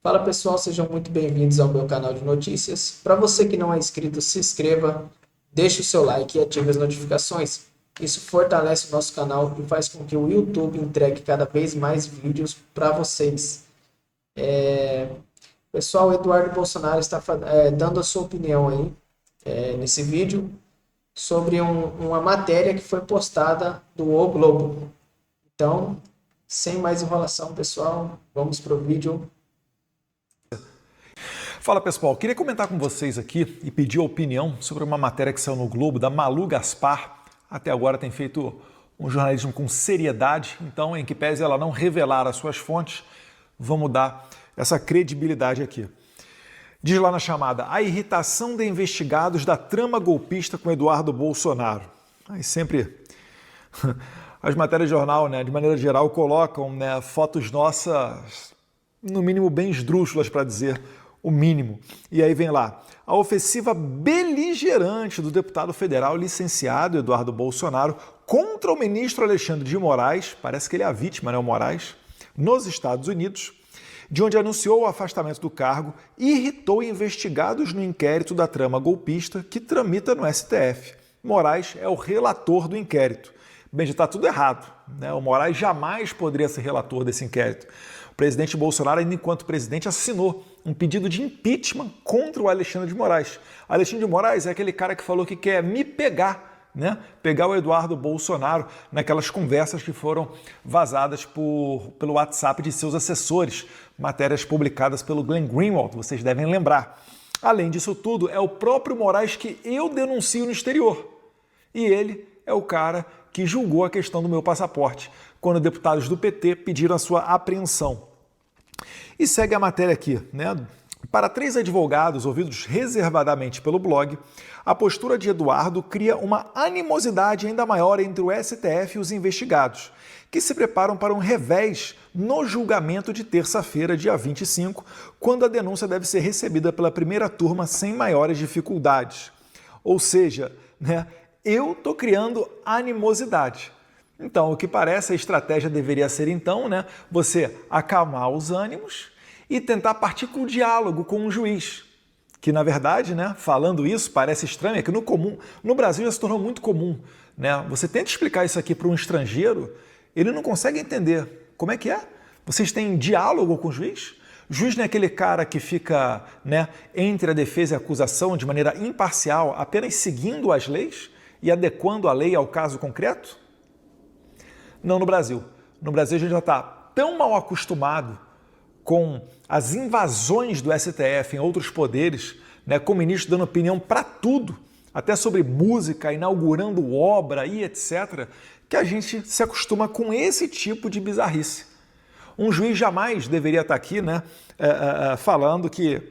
Fala pessoal, sejam muito bem-vindos ao meu canal de notícias. Para você que não é inscrito, se inscreva, deixe o seu like e ative as notificações. Isso fortalece o nosso canal e faz com que o YouTube entregue cada vez mais vídeos para vocês. Pessoal, o Eduardo Bolsonaro está dando a sua opinião aí nesse vídeo sobre uma matéria que foi postada do O Globo. Então, sem mais enrolação, pessoal, vamos para o vídeo. Fala pessoal, queria comentar com vocês aqui e pedir a opinião sobre uma matéria que saiu no Globo da Malu Gaspar. Até agora tem feito um jornalismo com seriedade, então em que pese ela não revelar as suas fontes, vamos dar essa credibilidade aqui. Diz lá na chamada, a irritação de investigados da trama golpista com Eduardo Bolsonaro. Aí sempre as matérias de jornal, né, de maneira geral, colocam, né, fotos nossas, no mínimo bem esdrúxulas para dizer o mínimo. E aí vem lá, a ofensiva beligerante do deputado federal licenciado Eduardo Bolsonaro contra o ministro Alexandre de Moraes, parece que ele é a vítima, né, o Moraes, nos Estados Unidos, de onde anunciou o afastamento do cargo e irritou investigados no inquérito da trama golpista que tramita no STF. Moraes é o relator do inquérito. Bem, já está tudo errado, né? O Moraes jamais poderia ser relator desse inquérito. O presidente Bolsonaro, ainda enquanto presidente, assinou um pedido de impeachment contra o Alexandre de Moraes. Alexandre de Moraes é aquele cara que falou que quer me pegar, né? Pegar o Eduardo Bolsonaro naquelas conversas que foram vazadas pelo WhatsApp de seus assessores, matérias publicadas pelo Glenn Greenwald, vocês devem lembrar. Além disso tudo, é o próprio Moraes que eu denuncio no exterior. E ele é o cara que julgou a questão do meu passaporte, quando deputados do PT pediram a sua apreensão. E segue a matéria aqui, né? Para 3 advogados ouvidos reservadamente pelo blog, a postura de Eduardo cria uma animosidade ainda maior entre o STF e os investigados, que se preparam para um revés no julgamento de terça-feira, dia 25, quando a denúncia deve ser recebida pela primeira turma sem maiores dificuldades. Ou seja, né, eu estou criando animosidade. Então, o que parece, a estratégia deveria ser, então, né, você acalmar os ânimos e tentar partir com o diálogo com o juiz. Que, na verdade, né, falando isso, parece estranho, é que no Brasil já se tornou muito comum. Né? Você tenta explicar isso aqui para um estrangeiro, ele não consegue entender. Como é que é? Vocês têm diálogo com o juiz? O juiz não é aquele cara que fica, né, entre a defesa e a acusação de maneira imparcial, apenas seguindo as leis e adequando a lei ao caso concreto? Não no Brasil. No Brasil a gente já está tão mal acostumado com as invasões do STF em outros poderes, né, com o ministro dando opinião para tudo, até sobre música, inaugurando obra e etc., que a gente se acostuma com esse tipo de bizarrice. Um juiz jamais deveria estar aqui, né, falando que,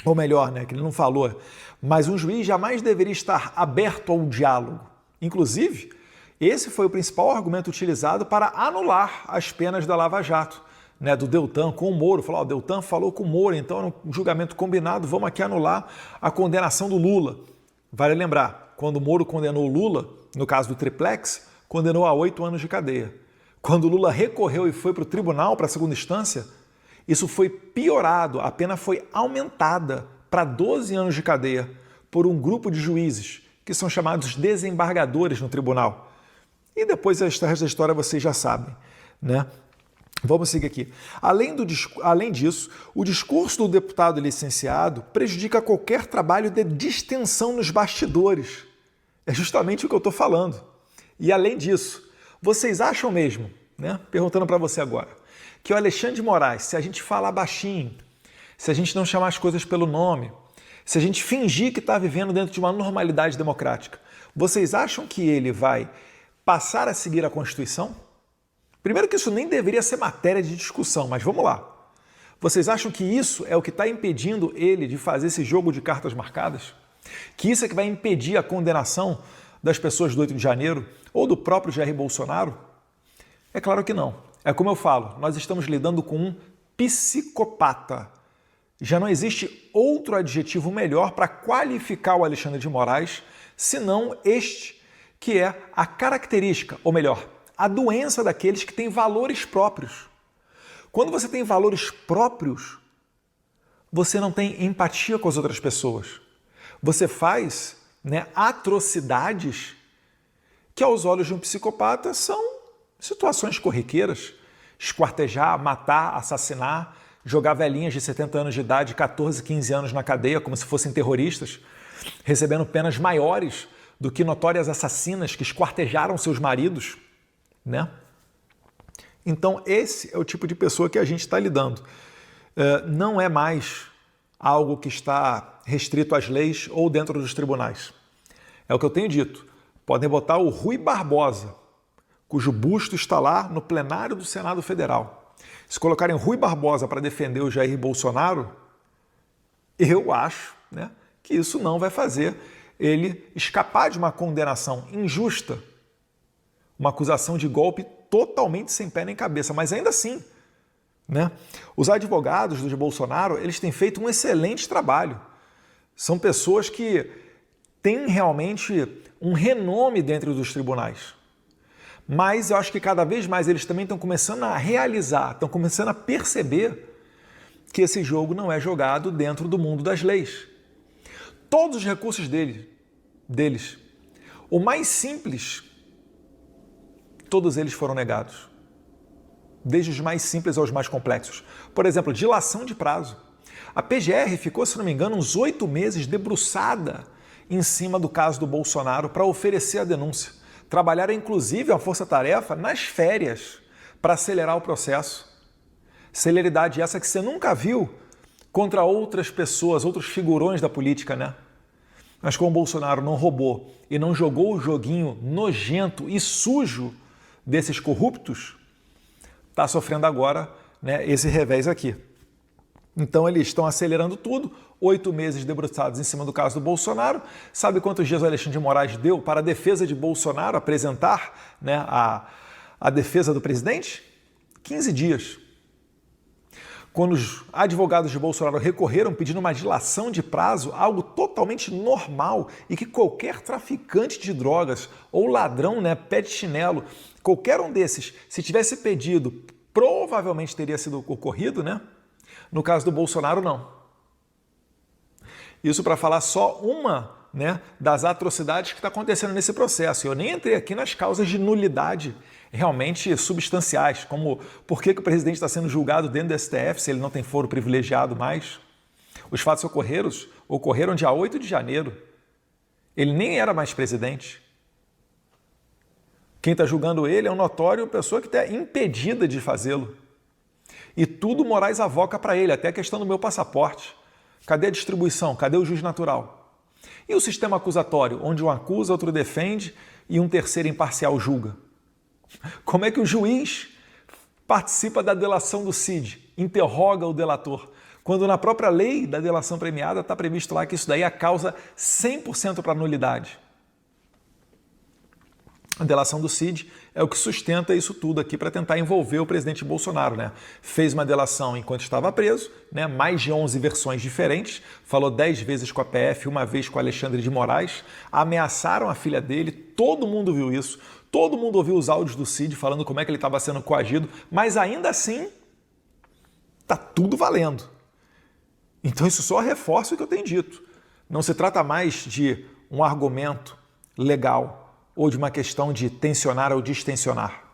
ou melhor, né, que ele não falou, mas um juiz jamais deveria estar aberto ao diálogo. Inclusive, esse foi o principal argumento utilizado para anular as penas da Lava Jato, né, do Deltan com o Moro. Falou, o Deltan falou com o Moro, então era um julgamento combinado, vamos aqui anular a condenação do Lula. Vale lembrar, quando o Moro condenou o Lula, no caso do triplex, condenou a 8 anos de cadeia. Quando o Lula recorreu e foi para o tribunal, para a segunda instância, isso foi piorado, a pena foi aumentada para 12 anos de cadeia por um grupo de juízes, que são chamados desembargadores no tribunal. E depois a história vocês já sabem, né? Vamos seguir aqui. Além disso, o discurso do deputado licenciado prejudica qualquer trabalho de distensão nos bastidores. É justamente o que eu estou falando. E além disso, vocês acham mesmo, né? Perguntando para você agora, que o Alexandre de Moraes, se a gente falar baixinho, se a gente não chamar as coisas pelo nome, se a gente fingir que está vivendo dentro de uma normalidade democrática, vocês acham que ele vai passar a seguir a Constituição? Primeiro que isso nem deveria ser matéria de discussão, mas vamos lá. Vocês acham que isso é o que está impedindo ele de fazer esse jogo de cartas marcadas? Que isso é que vai impedir a condenação das pessoas do 8 de janeiro ou do próprio Jair Bolsonaro? É claro que não. É como eu falo, nós estamos lidando com um psicopata. Já não existe outro adjetivo melhor para qualificar o Alexandre de Moraes, senão este, que é a característica, ou melhor, a doença daqueles que têm valores próprios. Quando você tem valores próprios, você não tem empatia com as outras pessoas. Você faz, né, atrocidades que aos olhos de um psicopata são situações corriqueiras. Esquartejar, matar, assassinar, jogar velhinhas de 70 anos de idade, 14, 15 anos na cadeia como se fossem terroristas, recebendo penas maiores do que notórias assassinas que esquartejaram seus maridos, né? Então esse é o tipo de pessoa que a gente está lidando. Não é mais algo que está restrito às leis ou dentro dos tribunais. É o que eu tenho dito. Podem botar o Rui Barbosa, cujo busto está lá no plenário do Senado Federal. Se colocarem Rui Barbosa para defender o Jair Bolsonaro, eu acho, né, que isso não vai fazer ele escapar de uma condenação injusta, uma acusação de golpe totalmente sem pé nem cabeça, mas ainda assim, né, os advogados do Bolsonaro, eles têm feito um excelente trabalho. São pessoas que têm realmente um renome dentro dos tribunais. Mas eu acho que cada vez mais eles também estão começando a realizar, estão começando a perceber que esse jogo não é jogado dentro do mundo das leis. Todos os recursos deles, o mais simples, todos eles foram negados. Desde os mais simples aos mais complexos. Por exemplo, dilação de prazo. A PGR ficou, se não me engano, uns 8 meses debruçada em cima do caso do Bolsonaro para oferecer a denúncia. Trabalharam, inclusive, a força-tarefa nas férias para acelerar o processo. Celeridade essa que você nunca viu contra outras pessoas, outros figurões da política, né? Mas como o Bolsonaro não roubou e não jogou o joguinho nojento e sujo desses corruptos, está sofrendo agora, né, esse revés aqui. Então eles estão acelerando tudo, 8 meses debruçados em cima do caso do Bolsonaro. Sabe quantos dias o Alexandre de Moraes deu para a defesa de Bolsonaro apresentar, né, a defesa do presidente? 15 dias. Quando os advogados de Bolsonaro recorreram pedindo uma dilação de prazo, algo totalmente normal e que qualquer traficante de drogas ou ladrão, né, pé de chinelo, qualquer um desses, se tivesse pedido, provavelmente teria sido ocorrido, né? No caso do Bolsonaro, não. Isso para falar só uma, né, das atrocidades que está acontecendo nesse processo. Eu nem entrei aqui nas causas de nulidade realmente substanciais, como por que o presidente está sendo julgado dentro do STF se ele não tem foro privilegiado mais. Os fatos ocorreram dia 8 de janeiro. Ele nem era mais presidente. Quem está julgando ele é um notório pessoa que está impedida de fazê-lo. E tudo Moraes avoca para ele, até a questão do meu passaporte. Cadê a distribuição? Cadê o juiz natural? E o sistema acusatório, onde um acusa, outro defende e um terceiro imparcial julga? Como é que o juiz participa da delação do Cid, interroga o delator, quando na própria lei da delação premiada está previsto lá que isso daí é a causa 100% para nulidade? A delação do Cid é o que sustenta isso tudo aqui para tentar envolver o presidente Bolsonaro, né? Fez uma delação enquanto estava preso, né? Mais de 11 versões diferentes, falou 10 vezes com a PF, uma vez com Alexandre de Moraes, ameaçaram a filha dele, todo mundo viu isso, todo mundo ouviu os áudios do Cid falando como é que ele estava sendo coagido, mas ainda assim está tudo valendo. Então isso só reforça o que eu tenho dito. Não se trata mais de um argumento legal, ou de uma questão de tensionar ou distensionar.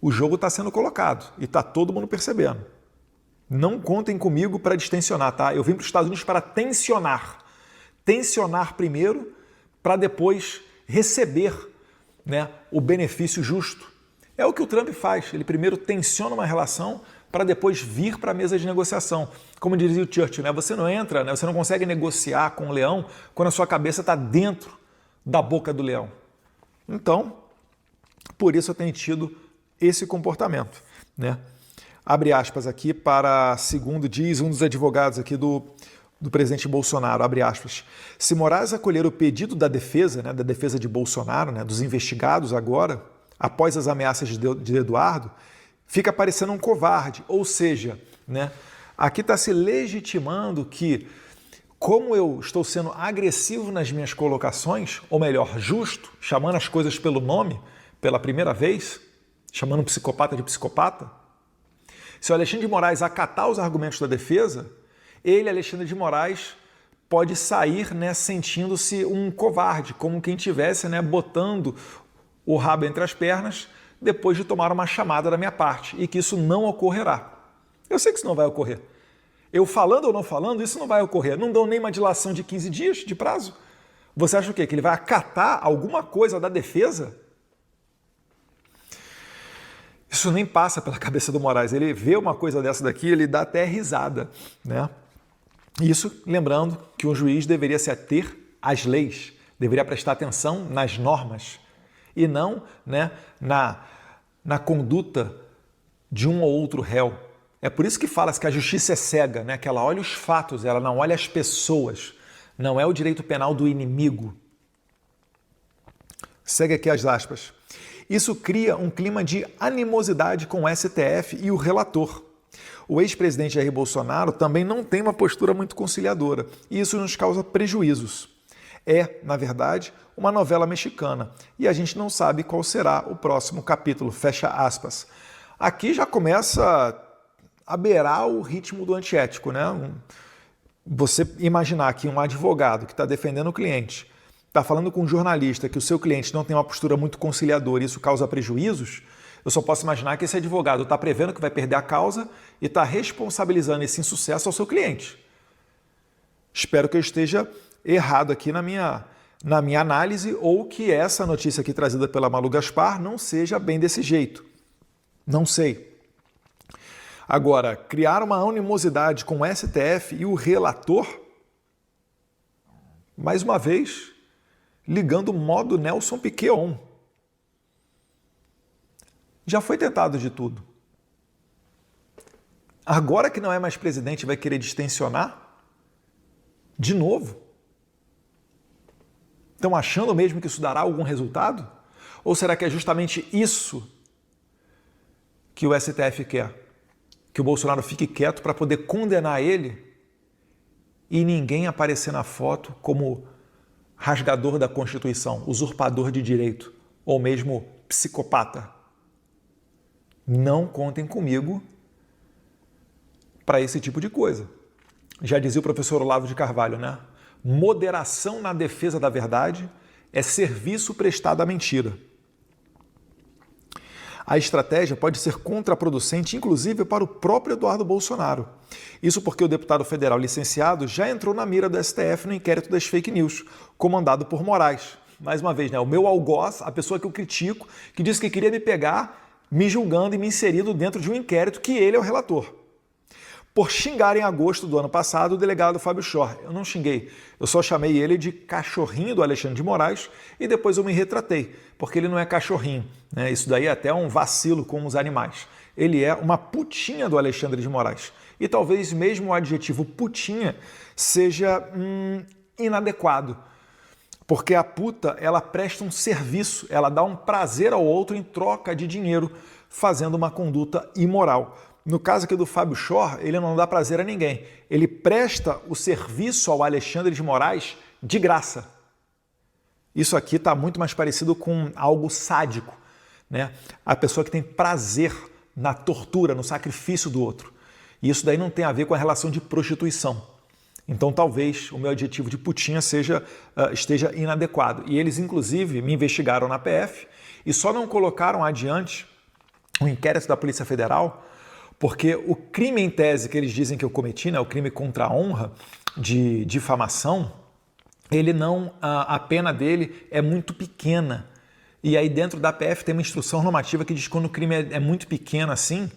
O jogo está sendo colocado e está todo mundo percebendo. Não contem comigo para distensionar, tá? Eu vim para os Estados Unidos para tensionar. Tensionar primeiro para depois receber, né, o benefício justo. É o que o Trump faz. Ele primeiro tensiona uma relação para depois vir para a mesa de negociação. Como dizia o Churchill, né? Você não entra, né? Você não consegue negociar com o leão quando a sua cabeça está dentro da boca do leão. Então, por isso eu tenho tido esse comportamento, né? Abre aspas aqui para, segundo diz um dos advogados aqui do presidente Bolsonaro, abre aspas, se Moraes acolher o pedido da defesa, né, da defesa de Bolsonaro, né, dos investigados agora, após as ameaças de Eduardo, fica parecendo um covarde, ou seja, né, aqui está se legitimando que como eu estou sendo agressivo nas minhas colocações, ou melhor, justo, chamando as coisas pelo nome, pela primeira vez, chamando um psicopata de psicopata, Se o Alexandre de Moraes acatar os argumentos da defesa, ele, Alexandre de Moraes, pode sair, né, sentindo-se um covarde, como quem estivesse, né, botando o rabo entre as pernas depois de tomar uma chamada da minha parte, e que isso não ocorrerá. Eu sei que isso não vai ocorrer. Eu falando ou não falando, isso não vai ocorrer. Não dão nem uma dilação de 15 dias de prazo. Você acha o quê? Que ele vai acatar alguma coisa da defesa? Isso nem passa pela cabeça do Moraes. Ele vê uma coisa dessa daqui, ele dá até risada, né? Isso lembrando que um juiz deveria se ater às leis, deveria prestar atenção nas normas e não, né, na conduta de um ou outro réu. É por isso que fala-se que a justiça é cega, né? Que ela olha os fatos, ela não olha as pessoas. Não é o direito penal do inimigo. Segue aqui as aspas. Isso cria um clima de animosidade com o STF e o relator. O ex-presidente Jair Bolsonaro também não tem uma postura muito conciliadora e isso nos causa prejuízos. É, na verdade, uma novela mexicana e a gente não sabe qual será o próximo capítulo, fecha aspas. Aqui já começa a beirar o ritmo do antiético, né? Você imaginar que um advogado que está defendendo o cliente está falando com um jornalista que o seu cliente não tem uma postura muito conciliadora e isso causa prejuízos, eu só posso imaginar que esse advogado está prevendo que vai perder a causa e está responsabilizando esse insucesso ao seu cliente. Espero que eu esteja errado aqui na minha análise ou que essa notícia aqui trazida pela Malu Gaspar não seja bem desse jeito. Não sei. Agora, criar uma animosidade com o STF e o relator, mais uma vez, ligando o modo Nelson Piquet on. Já foi tentado de tudo. Agora que não é mais presidente, vai querer distensionar? De novo? Estão achando mesmo que isso dará algum resultado? Ou será que é justamente isso que o STF quer? Que o Bolsonaro fique quieto para poder condenar ele e ninguém aparecer na foto como rasgador da Constituição, usurpador de direito ou mesmo psicopata. Não contem comigo para esse tipo de coisa. Já dizia o professor Olavo de Carvalho, né? Moderação na defesa da verdade é serviço prestado à mentira. A estratégia pode ser contraproducente, inclusive para o próprio Eduardo Bolsonaro. Isso porque o deputado federal licenciado já entrou na mira do STF no inquérito das fake news, comandado por Moraes. Mais uma vez, né, o meu algoz, a pessoa que eu critico, que disse que queria me pegar, me julgando e me inserindo dentro de um inquérito que ele é o relator. Por xingar em agosto do ano passado o delegado Fábio Chor. Eu não xinguei, eu só chamei ele de cachorrinho do Alexandre de Moraes e depois eu me retratei, porque ele não é cachorrinho, né? Isso daí é até um vacilo com os animais. Ele é uma putinha do Alexandre de Moraes. E talvez mesmo o adjetivo putinha seja inadequado, porque a puta, ela presta um serviço, ela dá um prazer ao outro em troca de dinheiro, fazendo uma conduta imoral. No caso aqui do Fábio Chor, ele não dá prazer a ninguém. Ele presta o serviço ao Alexandre de Moraes de graça. Isso aqui está muito mais parecido com algo sádico, né? A pessoa que tem prazer na tortura, no sacrifício do outro. E isso daí não tem a ver com a relação de prostituição. Então talvez o meu adjetivo de putinha esteja inadequado. E eles, inclusive, me investigaram na PF e só não colocaram adiante o inquérito da Polícia Federal porque o crime em tese que eles dizem que eu cometi, né, o crime contra a honra de difamação, ele não, a pena dele é muito pequena. E aí dentro da PF tem uma instrução normativa que diz que quando o crime é muito pequeno assim,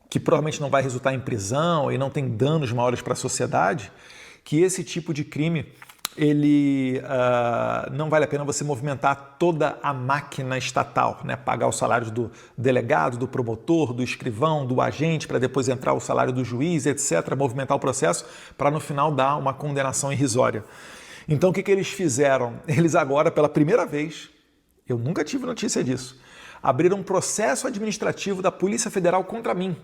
que provavelmente não vai resultar em prisão e não tem danos maiores para a sociedade, que esse tipo de crime ele não vale a pena você movimentar toda a máquina estatal, né? Pagar os salários do delegado, do promotor, do escrivão, do agente, para depois entrar o salário do juiz, etc., movimentar o processo para no final dar uma condenação irrisória. Então o que eles fizeram? Eles agora, pela primeira vez, eu nunca tive notícia disso, abriram um processo administrativo da Polícia Federal contra mim,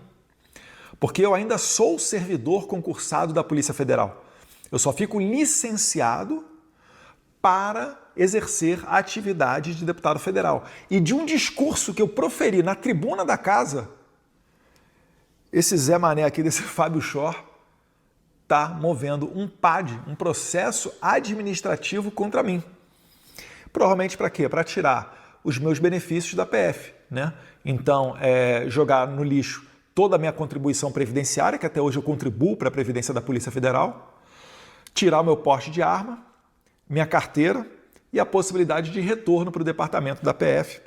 porque eu ainda sou servidor concursado da Polícia Federal. Eu só fico licenciado para exercer a atividade de deputado federal. E de um discurso que eu proferi na tribuna da casa, esse Zé Mané aqui desse Fábio Shor está movendo um PAD, um processo administrativo contra mim. Provavelmente para quê? Para tirar os meus benefícios da PF, né? Então, jogar no lixo toda a minha contribuição previdenciária, que até hoje eu contribuo para a Previdência da Polícia Federal, tirar o meu porte de arma, minha carteira e a possibilidade de retorno para o departamento da PF,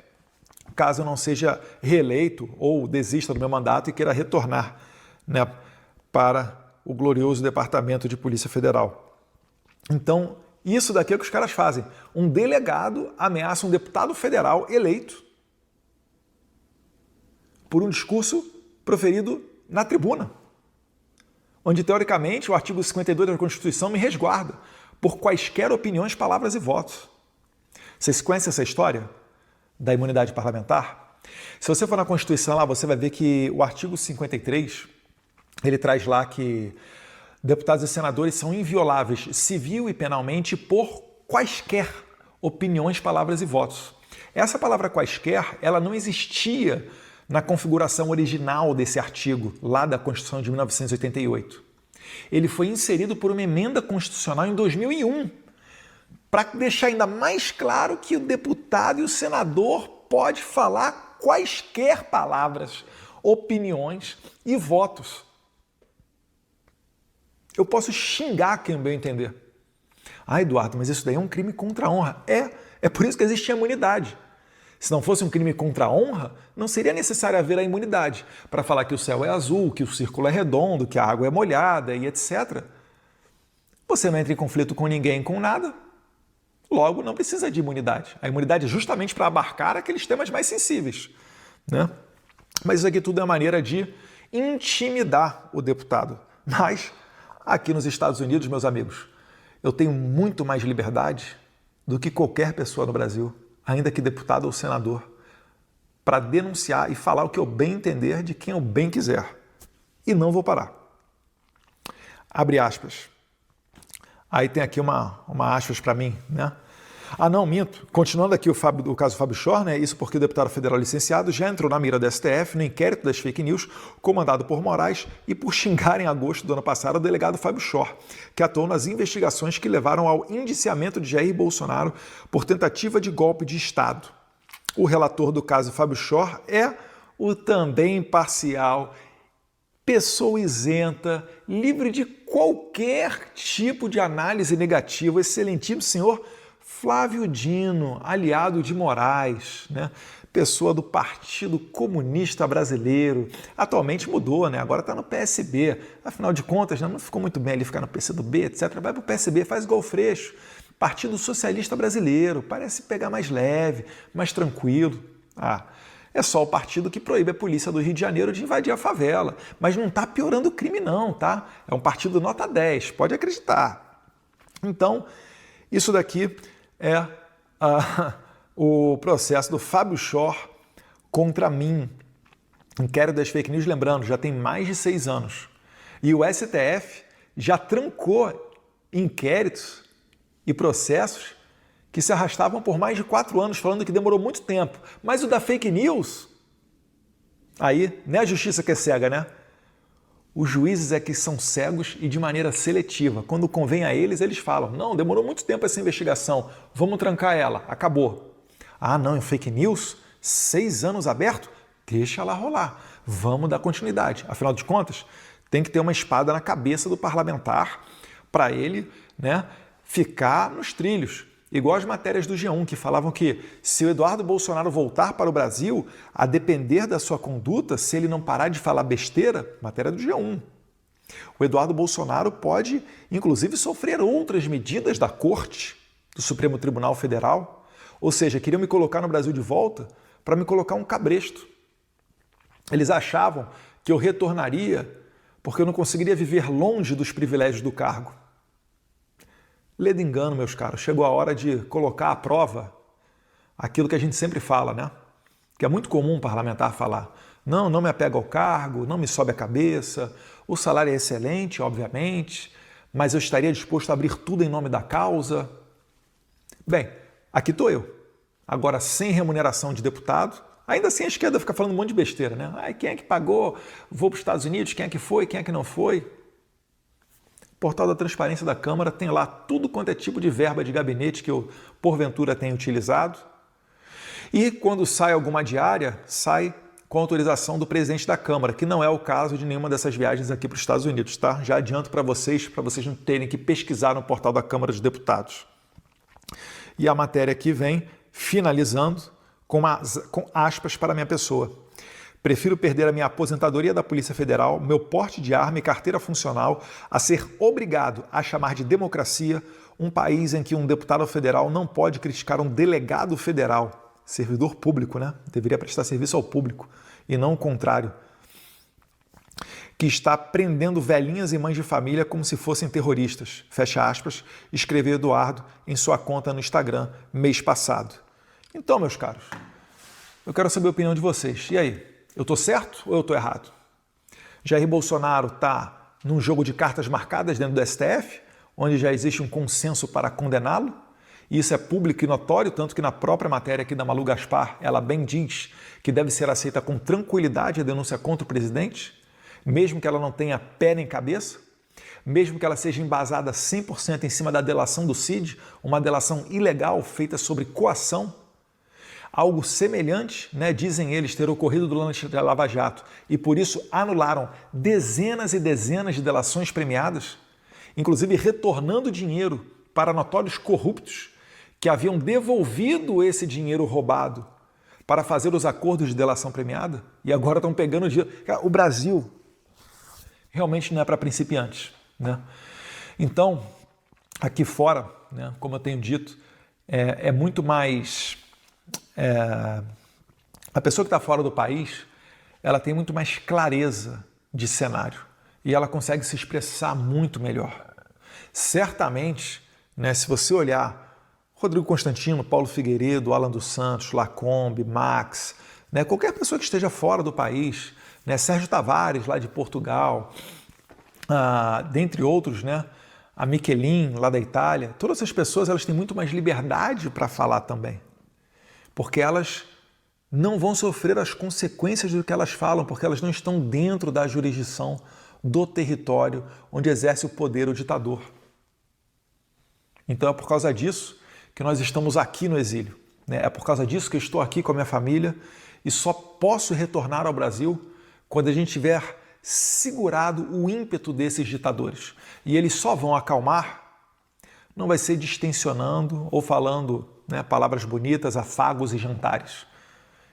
caso eu não seja reeleito ou desista do meu mandato e queira retornar, né, para o glorioso Departamento de Polícia Federal. Então, isso daqui é o que os caras fazem. Um delegado ameaça um deputado federal eleito por um discurso proferido na tribuna, onde, teoricamente, o artigo 52 da Constituição me resguarda por quaisquer opiniões, palavras e votos. Vocês conhecem essa história da imunidade parlamentar? Se você for na Constituição lá, você vai ver que o artigo 53, ele traz lá que deputados e senadores são invioláveis civil e penalmente por quaisquer opiniões, palavras e votos. Essa palavra quaisquer, ela não existia na configuração original desse artigo, lá da Constituição de 1988. Ele foi inserido por uma emenda constitucional em 2001, para deixar ainda mais claro que o deputado e o senador pode falar quaisquer palavras, opiniões e votos. Eu posso xingar quem bem entender. Ah, Eduardo, mas isso daí é um crime contra a honra. É por isso que existe a imunidade. Se não fosse um crime contra a honra, não seria necessário haver a imunidade para falar que o céu é azul, que o círculo é redondo, que a água é molhada e etc. Você não entra em conflito com ninguém, com nada. Logo, não precisa de imunidade. A imunidade é justamente para abarcar aqueles temas mais sensíveis, né? Mas isso aqui tudo é maneira de intimidar o deputado. Mas, aqui nos Estados Unidos, meus amigos, eu tenho muito mais liberdade do que qualquer pessoa no Brasil, ainda que deputado ou senador, para denunciar e falar o que eu bem entender de quem eu bem quiser. E não vou parar. Abre aspas. Aí tem aqui uma aspas para mim, né? Ah, não, minto. Continuando aqui o caso Fábio Shor, né? Isso porque o deputado federal licenciado já entrou na mira da STF no inquérito das fake news comandado por Moraes e por xingar em agosto do ano passado o delegado Fábio Shor, que atuou nas investigações que levaram ao indiciamento de Jair Bolsonaro por tentativa de golpe de Estado. O relator do caso Fábio Shor é o também imparcial, pessoa isenta, livre de qualquer tipo de análise negativa, excelentíssimo senhor Flávio Dino, aliado de Moraes, né? Pessoa do Partido Comunista Brasileiro. Atualmente mudou, né? Agora está no PSB. Afinal de contas, né? Não ficou muito bem ali ficar no PCdoB, etc. Vai para o PSB, faz igual o Freixo. Partido Socialista Brasileiro. Parece pegar mais leve, mais tranquilo. É só o partido que proíbe a polícia do Rio de Janeiro de invadir a favela. Mas não está piorando o crime não, tá? É um partido nota 10, pode acreditar. Então, isso daqui é o processo do Fábio Shor contra mim. Inquérito das fake news, lembrando, já tem mais de 6 anos. E o STF já trancou inquéritos e processos que se arrastavam por mais de 4 anos, falando que demorou muito tempo. Mas o da fake news, aí, não é a justiça que é cega, né? Os juízes é que são cegos e de maneira seletiva. Quando convém a eles, eles falam, não, demorou muito tempo essa investigação, vamos trancar ela, acabou. Ah, não, em fake news, 6 anos aberto? Deixa ela rolar, vamos dar continuidade. Afinal de contas, tem que ter uma espada na cabeça do parlamentar para ele, né, ficar nos trilhos. Igual as matérias do G1, que falavam que se o Eduardo Bolsonaro voltar para o Brasil, a depender da sua conduta, se ele não parar de falar besteira, matéria do G1. O Eduardo Bolsonaro pode, inclusive, sofrer outras medidas da Corte, do Supremo Tribunal Federal. Ou seja, queriam me colocar no Brasil de volta para me colocar um cabresto. Eles achavam que eu retornaria porque eu não conseguiria viver longe dos privilégios do cargo. Ledo engano, meus caros, chegou a hora de colocar à prova aquilo que a gente sempre fala, né? Que é muito comum um parlamentar falar, não me apego ao cargo, não me sobe a cabeça, o salário é excelente, obviamente, mas eu estaria disposto a abrir tudo em nome da causa. Bem, aqui estou eu, agora sem remuneração de deputado, Ainda assim a esquerda fica falando um monte de besteira, né? Ai, quem é que pagou? Vou para os Estados Unidos, quem é que foi, quem é que não foi? O portal da transparência da Câmara tem lá tudo quanto é tipo de verba de gabinete que eu, porventura, tenho utilizado. E quando sai alguma diária, sai com autorização do presidente da Câmara, que não é o caso de nenhuma dessas viagens aqui para os Estados Unidos, tá? Já adianto para vocês não terem que pesquisar no portal da Câmara dos Deputados. E a matéria aqui vem finalizando com aspas para a minha pessoa. Prefiro perder a minha aposentadoria da Polícia Federal, meu porte de arma e carteira funcional a ser obrigado a chamar de democracia um país em que um deputado federal não pode criticar um delegado federal, servidor público, né? Deveria prestar serviço ao público e não o contrário, que está prendendo velhinhas e mães de família como se fossem terroristas, fecha aspas, escreveu Eduardo em sua conta no Instagram mês passado. Então, meus caros, eu quero saber a opinião de vocês. E aí? Eu estou certo ou eu estou errado? Jair Bolsonaro está num jogo de cartas marcadas dentro do STF, onde já existe um consenso para condená-lo, e isso é público e notório, tanto que na própria matéria aqui da Malu Gaspar, ela bem diz que deve ser aceita com tranquilidade a denúncia contra o presidente, mesmo que ela não tenha pé nem cabeça, mesmo que ela seja embasada 100% em cima da delação do Cid, uma delação ilegal feita sobre coação. Algo semelhante, né, dizem eles, ter ocorrido durante a Lava Jato e por isso anularam dezenas e dezenas de delações premiadas, inclusive retornando dinheiro para notórios corruptos que haviam devolvido esse dinheiro roubado para fazer os acordos de delação premiada e agora estão pegando dinheiro. O Brasil realmente não é para principiantes, né? Então, aqui fora, né, como eu tenho dito, é muito mais... a pessoa que está fora do país, ela tem muito mais clareza de cenário e ela consegue se expressar muito melhor. Certamente, né, se você olhar Rodrigo Constantino, Paulo Figueiredo, Alan dos Santos, Lacombe, Max, né, qualquer pessoa que esteja fora do país, né, Sérgio Tavares, lá de Portugal, dentre outros, né, a Michelin, lá da Itália, todas essas pessoas elas têm muito mais liberdade para falar também. Porque elas não vão sofrer as consequências do que elas falam, porque elas não estão dentro da jurisdição do território onde exerce o poder o ditador. Então é por causa disso que nós estamos aqui no exílio, né? É por causa disso que eu estou aqui com a minha família e só posso retornar ao Brasil quando a gente tiver segurado o ímpeto desses ditadores. E eles só vão acalmar, não vai ser distensionando ou falando, né, palavras bonitas, afagos e jantares.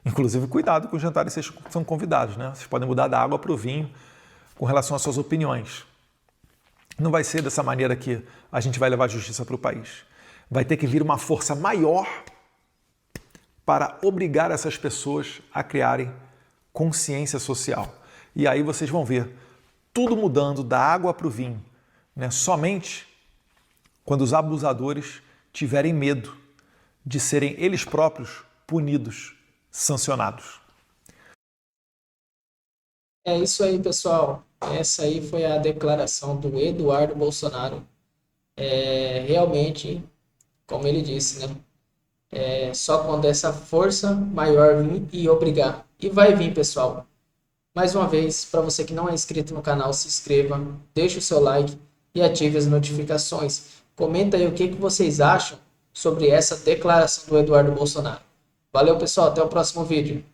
Inclusive, cuidado com os jantares que vocês são convidados, né? Vocês podem mudar da água para o vinho com relação às suas opiniões. Não vai ser dessa maneira que a gente vai levar a justiça para o país. Vai ter que vir uma força maior para obrigar essas pessoas a criarem consciência social. E aí vocês vão ver tudo mudando da água para o vinho, né? Somente quando os abusadores tiverem medo de serem eles próprios punidos, sancionados. É isso aí, pessoal. Essa aí foi a declaração do Eduardo Bolsonaro. Realmente, como ele disse, né? Só quando essa força maior vir e obrigar. E vai vir, pessoal. Mais uma vez, para você que não é inscrito no canal, se inscreva, deixe o seu like e ative as notificações. Comenta aí o que vocês acham sobre essa declaração do Eduardo Bolsonaro. Valeu, pessoal. Até o próximo vídeo.